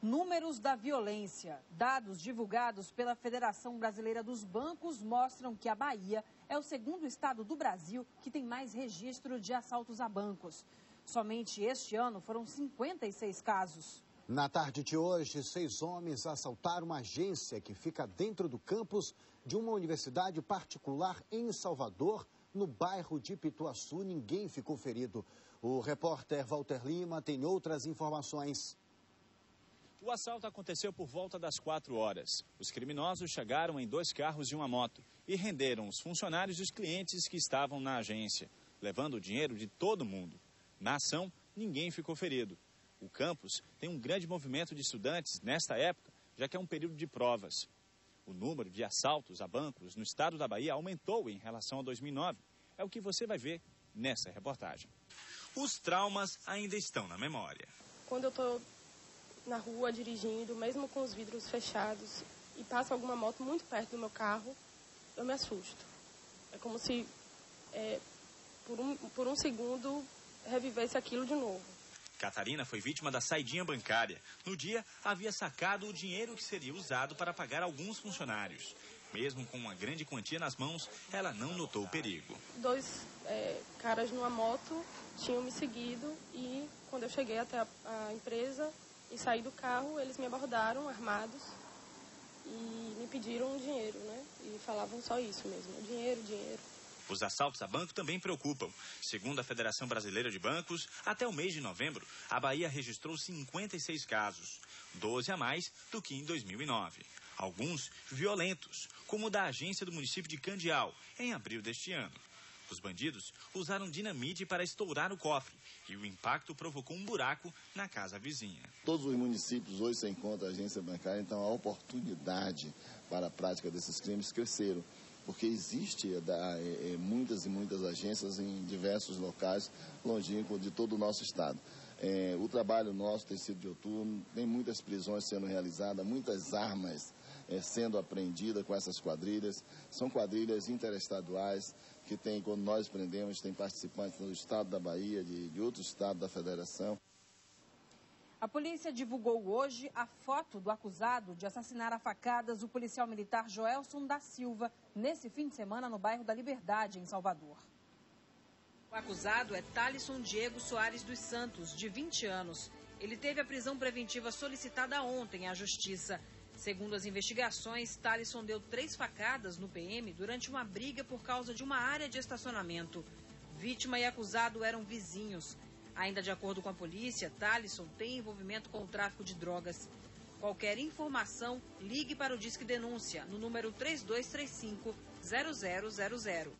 Números da violência. Dados divulgados pela Federação Brasileira dos Bancos mostram que a Bahia é o segundo estado do Brasil que tem mais registro de assaltos a bancos. Somente este ano foram 56 casos. Na tarde de hoje, 6 homens assaltaram uma agência que fica dentro do campus de uma universidade particular em Salvador, no bairro de Pituaçu. Ninguém ficou ferido. O repórter Walter Lima tem outras informações. O assalto aconteceu por volta das 4 horas. Os criminosos chegaram em 2 carros e uma moto e renderam os funcionários e os clientes que estavam na agência, levando o dinheiro de todo mundo. Na ação, ninguém ficou ferido. O campus tem um grande movimento de estudantes nesta época, já que é um período de provas. O número de assaltos a bancos no estado da Bahia aumentou em relação a 2009. É o que você vai ver nessa reportagem. Os traumas ainda estão na memória. Quando eu estou na rua dirigindo, mesmo com os vidros fechados, e passa alguma moto muito perto do meu carro, eu me assusto. É como se por um segundo revivesse aquilo de novo. Catarina foi vítima da saidinha bancária. No dia, havia sacado o dinheiro que seria usado para pagar alguns funcionários. Mesmo com uma grande quantia nas mãos, ela não notou o perigo. 2 caras numa moto tinham me seguido e quando eu cheguei até a empresa e saí do carro, eles me abordaram armados e me pediram dinheiro, né? E falavam só isso mesmo, dinheiro, dinheiro. Os assaltos a banco também preocupam. Segundo a Federação Brasileira de Bancos, até o mês de novembro, a Bahia registrou 56 casos, 12 a mais do que em 2009. Alguns violentos, como o da agência do município de Candial, em abril deste ano. Os bandidos usaram dinamite para estourar o cofre e o impacto provocou um buraco na casa vizinha. Todos os municípios hoje se encontram agência bancária, então a oportunidade para a prática desses crimes cresceram. Porque existe muitas e muitas agências em diversos locais longínquos de todo o nosso estado. O trabalho nosso tem sido de outono, tem muitas prisões sendo realizadas, muitas armas sendo apreendidas com essas quadrilhas. São quadrilhas interestaduais que tem, quando nós prendemos, tem participantes do estado da Bahia, de outros estados da federação. A polícia divulgou hoje a foto do acusado de assassinar a facadas o policial militar Joelson da Silva, nesse fim de semana no bairro da Liberdade, em Salvador. O acusado é Thalisson Diego Soares dos Santos, de 20 anos. Ele teve a prisão preventiva solicitada ontem à Justiça. Segundo as investigações, Thalisson deu 3 facadas no PM durante uma briga por causa de uma área de estacionamento. Vítima e acusado eram vizinhos. Ainda de acordo com a polícia, Thalisson tem envolvimento com o tráfico de drogas. Qualquer informação, ligue para o Disque Denúncia, no número 3235-0000.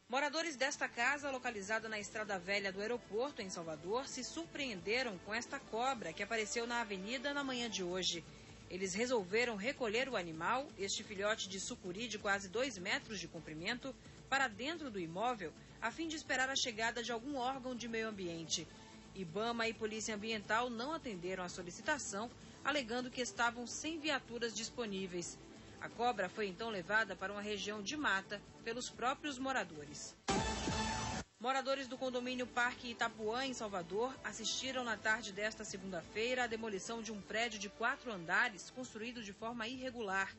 Moradores desta casa, localizada na Estrada Velha do aeroporto, em Salvador, se surpreenderam com esta cobra que apareceu na avenida na manhã de hoje. Eles resolveram recolher o animal, este filhote de sucuri de quase 2 metros de comprimento, para dentro do imóvel, a fim de esperar a chegada de algum órgão de meio ambiente. Ibama e Polícia Ambiental não atenderam a solicitação, alegando que estavam sem viaturas disponíveis. A cobra foi então levada para uma região de mata pelos próprios moradores. Moradores do condomínio Parque Itapuã, em Salvador, assistiram na tarde desta segunda-feira à demolição de um prédio de 4 andares construído de forma irregular.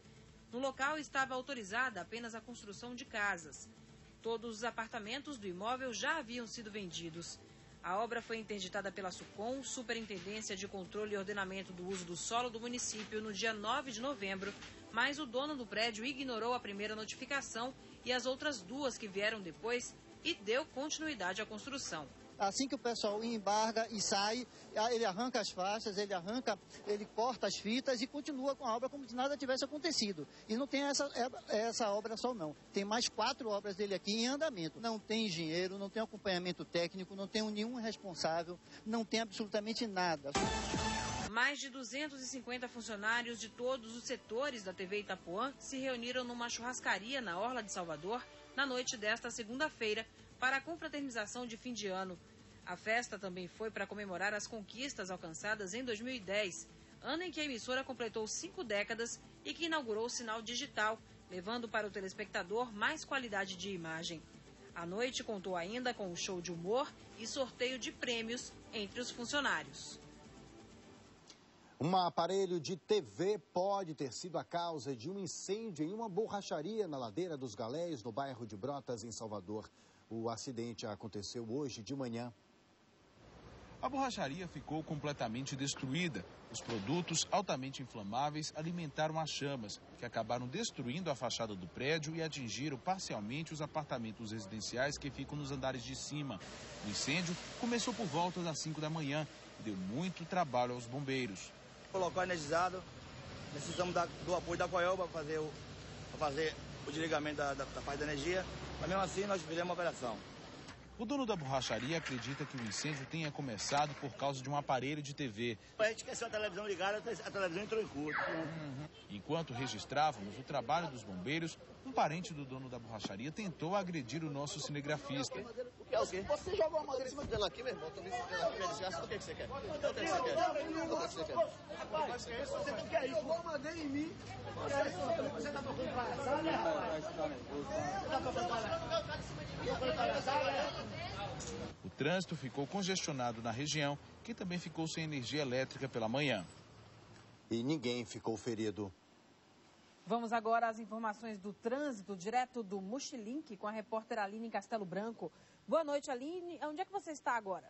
No local estava autorizada apenas a construção de casas. Todos os apartamentos do imóvel já haviam sido vendidos. A obra foi interditada pela SUCOM, Superintendência de Controle e Ordenamento do Uso do Solo do município, no dia 9 de novembro, mas o dono do prédio ignorou a primeira notificação e as outras 2 que vieram depois e deu continuidade à construção. Assim que o pessoal embarga e sai, ele arranca as faixas, ele corta as fitas e continua com a obra como se nada tivesse acontecido. E não tem essa obra só não. Tem mais 4 obras dele aqui em andamento. Não tem engenheiro, não tem acompanhamento técnico, não tem nenhum responsável, não tem absolutamente nada. Mais de 250 funcionários de todos os setores da TV Itapuã se reuniram numa churrascaria na Orla de Salvador na noite desta segunda-feira para a confraternização de fim de ano. A festa também foi para comemorar as conquistas alcançadas em 2010, ano em que a emissora completou 5 décadas e que inaugurou o sinal digital, levando para o telespectador mais qualidade de imagem. A noite contou ainda com um show de humor e sorteio de prêmios entre os funcionários. Um aparelho de TV pode ter sido a causa de um incêndio em uma borracharia na Ladeira dos Galés, no bairro de Brotas, em Salvador. O acidente aconteceu hoje de manhã. A borracharia ficou completamente destruída. Os produtos altamente inflamáveis alimentaram as chamas, que acabaram destruindo a fachada do prédio e atingiram parcialmente os apartamentos residenciais que ficam nos andares de cima. O incêndio começou por volta das 5 da manhã e deu muito trabalho aos bombeiros. O local energizado, precisamos do apoio da Coel para fazer o desligamento da parte da energia, mas mesmo assim nós fizemos uma operação. O dono da borracharia acredita que o incêndio tenha começado por causa de um aparelho de TV. A gente esqueceu a televisão ligada, a televisão entrou em curto. Enquanto registrávamos o trabalho dos bombeiros, um parente do dono da borracharia tentou agredir o nosso cinegrafista. Você jogou uma madeira em cima dela aqui, meu irmão. Eu tô me fudendo aqui, minha desgraça. O que você quer? O que você quer? Você não quer isso? Jogou uma madeira em mim. Você tá tocando palhaçada, né, rapaz? Você tá tocando palhaçada? O trânsito ficou congestionado na região, que também ficou sem energia elétrica pela manhã. E ninguém ficou ferido. Vamos agora às informações do trânsito, direto do Mochilink, com a repórter Aline Castelo Branco. Boa noite, Aline. Onde é que você está agora?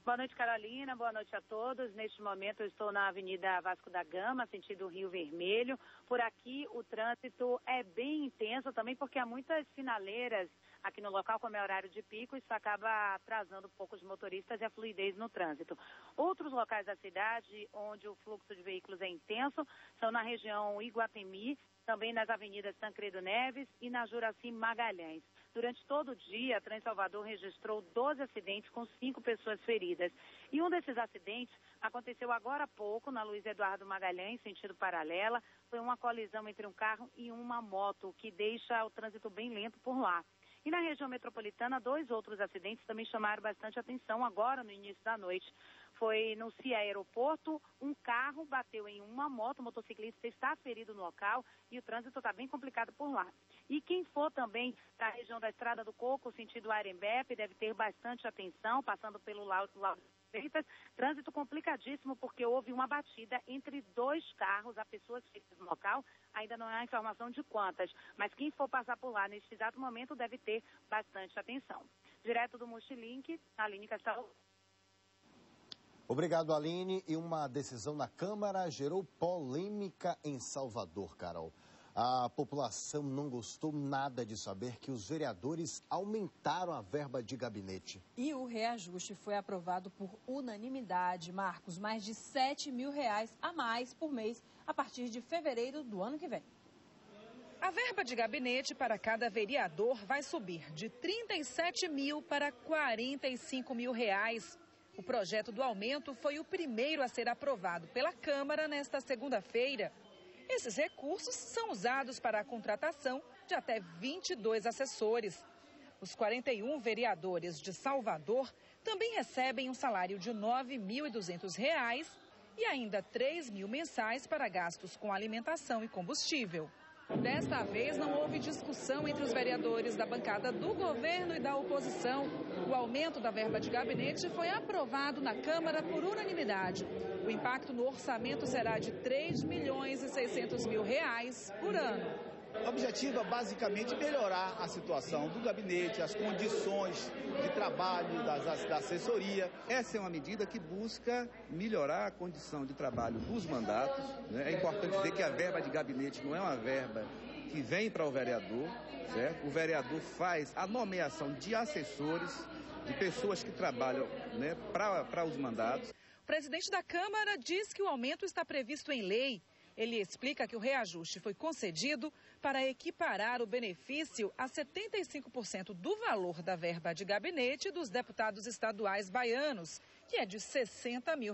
Boa noite, Carolina. Boa noite a todos. Neste momento eu estou na Avenida Vasco da Gama, sentido Rio Vermelho. Por aqui o trânsito é bem intenso também porque há muitas sinaleiras aqui no local, como é horário de pico, isso acaba atrasando um pouco os motoristas e a fluidez no trânsito. Outros locais da cidade onde o fluxo de veículos é intenso são na região Iguatemi, também nas avenidas Tancredo Neves e na Juraci Magalhães. Durante todo o dia, a Trans-Salvador registrou 12 acidentes com 5 pessoas feridas. E um desses acidentes aconteceu agora há pouco na Luiz Eduardo Magalhães, sentido paralela. Foi uma colisão entre um carro e uma moto, o que deixa o trânsito bem lento por lá. E na região metropolitana, 2 outros acidentes também chamaram bastante atenção agora no início da noite. Foi no CIA Aeroporto, um carro bateu em uma moto, o motociclista está ferido no local e o trânsito está bem complicado por lá. E quem for também da região da Estrada do Coco, sentido Arembepe, deve ter bastante atenção, passando pelo Lauro Freitas. Trânsito complicadíssimo porque houve uma batida entre 2 carros, há pessoas feridas no local, ainda não há informação de quantas, mas quem for passar por lá neste exato momento deve ter bastante atenção. Direto do Mochilink, Aline Castelo. Obrigado, Aline. E uma decisão na Câmara gerou polêmica em Salvador, Carol. A população não gostou nada de saber que os vereadores aumentaram a verba de gabinete. E o reajuste foi aprovado por unanimidade, Marcos. Mais de R$7 mil a mais por mês a partir de fevereiro do ano que vem. A verba de gabinete para cada vereador vai subir de 37 mil para 45 mil reais. O projeto do aumento foi o primeiro a ser aprovado pela Câmara nesta segunda-feira. Esses recursos são usados para a contratação de até 22 assessores. Os 41 vereadores de Salvador também recebem um salário de R$ 9.200 e ainda R$ 3 mil mensais para gastos com alimentação e combustível. Desta vez não houve discussão entre os vereadores da bancada do governo e da oposição. O aumento da verba de gabinete foi aprovado na Câmara por unanimidade. O impacto no orçamento será de R$ 3.600.000 por ano. O objetivo é basicamente melhorar a situação do gabinete, as condições de trabalho da assessoria. Essa é uma medida que busca melhorar a condição de trabalho dos mandatos, né? É importante dizer que a verba de gabinete não é uma verba que vem para o vereador, certo? O vereador faz a nomeação de assessores, de pessoas que trabalham, né, para os mandatos. O presidente da Câmara diz que o aumento está previsto em lei. Ele explica que o reajuste foi concedido para equiparar o benefício a 75% do valor da verba de gabinete dos deputados estaduais baianos, que é de R$ 60 mil.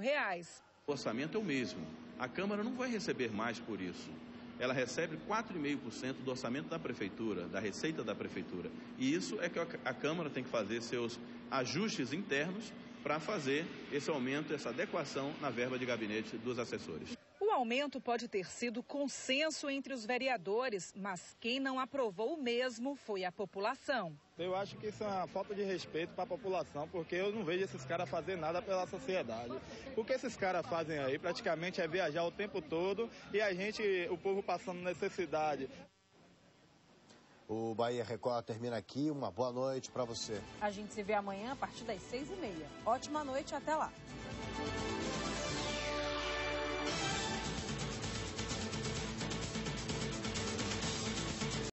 O orçamento é o mesmo. A Câmara não vai receber mais por isso. Ela recebe 4,5% do orçamento da Prefeitura, da receita da Prefeitura. E isso é que a Câmara tem que fazer seus ajustes internos para fazer esse aumento, essa adequação na verba de gabinete dos assessores. O aumento pode ter sido consenso entre os vereadores, mas quem não aprovou o mesmo foi a população. Eu acho que isso é uma falta de respeito para a população, porque eu não vejo esses caras fazer nada pela sociedade. O que esses caras fazem aí praticamente é viajar o tempo todo e o povo passando necessidade. O Bahia Record termina aqui. Uma boa noite para você. A gente se vê amanhã a partir das 6h30. Ótima noite, até lá.